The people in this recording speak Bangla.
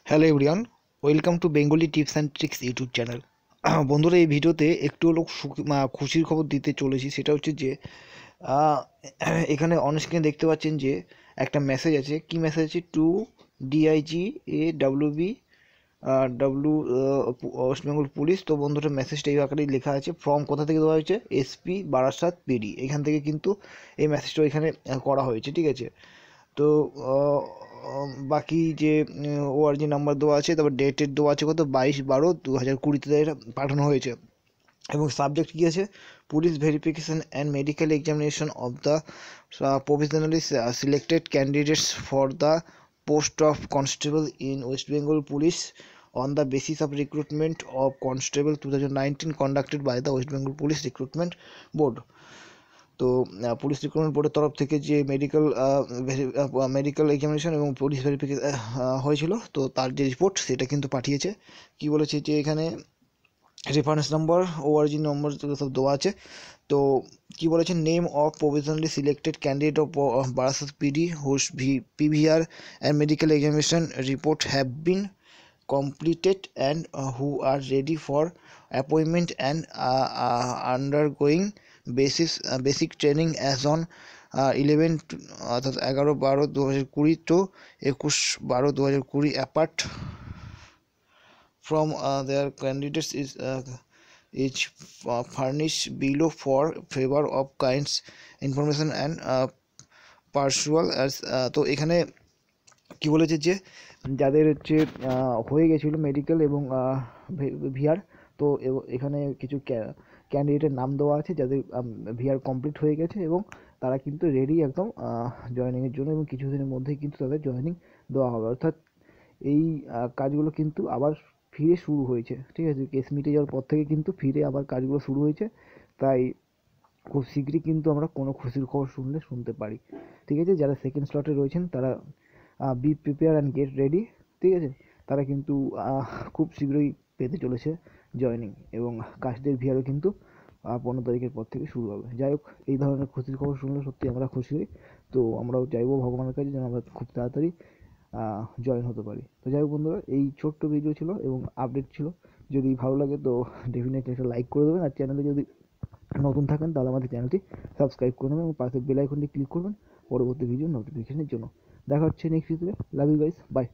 Hello everyone, welcome to Bengali tips and tricks YouTube channel. বন্ধুরা, এই ভিডিওতে একটু হলেও খুশির খবর দিতে চলেছি। সেটা হচ্ছে যে আহ, এখানে অনস্ক্রিনে দেখতে পাচ্ছেন যে একটা মেসেজ আছে। কি মেসেজ আছে? To DIG a WB W West Bengal police. তো বন্ধুরা, মেসেজটা এই আকারেই লেখা আছে। ফর্ম কোথা থেকে দেওয়া হয়েছে? এসপি বারাসাত পিডি, এখান থেকে কিন্তু এই মেসেজটা এখানে করা হয়েছে। ঠিক আছে। তো বাকি যে ওআরজি নাম্বার দেওয়া আছে, তারপর ডেটের দেওয়া আছে কত 22/12/2020 এটা পাঠানো হয়েছে। এবং সাবজেক্ট কী আছে? Police verification and medical examination of the provisionally selected candidates for the post of constable in West Bengal police on the basis of recruitment of constable 2019 conducted by the West Bengal Police Recruitment Board. তো পুলিশ রিক্রুটমেন্ট বোর্ডের তরফ থেকে যে মেডিকেল এক্সামিনেশন এবং পুলিশ ভেরিফিকেশন হয়েছিল, তো তার যে রিপোর্ট সেটা কিন্তু পাঠিয়েছে। কি বলেছে যে এখানে রেফারেন্স নম্বর, ওআরজি নম্বর সব দেওয়া আছে। তো কি বলেছে? Name of provisionally selected candidate of Barasat PD whose PVR and medical examination report have been completed and who are ready for appointment and undergoing basic training as on 11 অর্থাৎ 11/12/2020 to 21/12/2020 apart from their candidates is furnished below for favor of kinds information and partial as তো এখানে কি বলেছে যে যাদের হচ্ছে হয়ে গেছিলো মেডিকেল এবং ভিআর, তো এখানে কিছু ক্যান্ডিডেটের নাম দেওয়া আছে যাদের ভিআর কমপ্লিট হয়ে গেছে এবং তারা কিন্তু রেডি একদম জয়েনিংয়ের জন্য, এবং কিছুদিনের মধ্যেই কিন্তু তাদের জয়েনিং দেওয়া হবে। অর্থাৎ এই কাজগুলো কিন্তু আবার ফিরে শুরু হয়েছে। ঠিক আছে, কেস মিটে যাওয়ার পর থেকে কিন্তু ফিরে আবার কাজগুলো শুরু হয়েছে। তাই খুব শীঘ্রই কিন্তু আমরা কোনো খুশির খবর শুনতে পারি। ঠিক আছে, যারা সেকেন্ড স্লটে রয়েছেন তারা B prepare and get ready. ঠিক আছে, তারা কিন্তু খুব শীঘ্রই পেতে চলেছে জয়নিং, এবং কাশদের ভিআরও কিন্তু 15 তারিখের পর থেকে শুরু হবে। যাই হোক, এই ধরনের খুশির খবর শুনলে সত্যি আমরা খুশি হই। তো আমরাও চাইবো ভগবানের কাছে যেন আমরা খুব তাড়াতাড়ি জয়েন হতে পারি। তো যাই হোক বন্ধুরা, এই ছোট্ট ভিডিও ছিল এবং আপডেট ছিল। যদি ভালো লাগে তো ডেফিনেটলি একটা লাইক করে দেবেন, আর চ্যানেলে যদি নতুন থাকেন তাহলে আমাদের চ্যানেলটি সাবস্ক্রাইব করে নেবেন এবং পাশে বেল আইকনটি ক্লিক করবেন পরবর্তী ভিডিও নোটিফিকেশনের জন্য। দেখা হচ্ছে নেক্সট ভিডিওতে। Love you guys, by.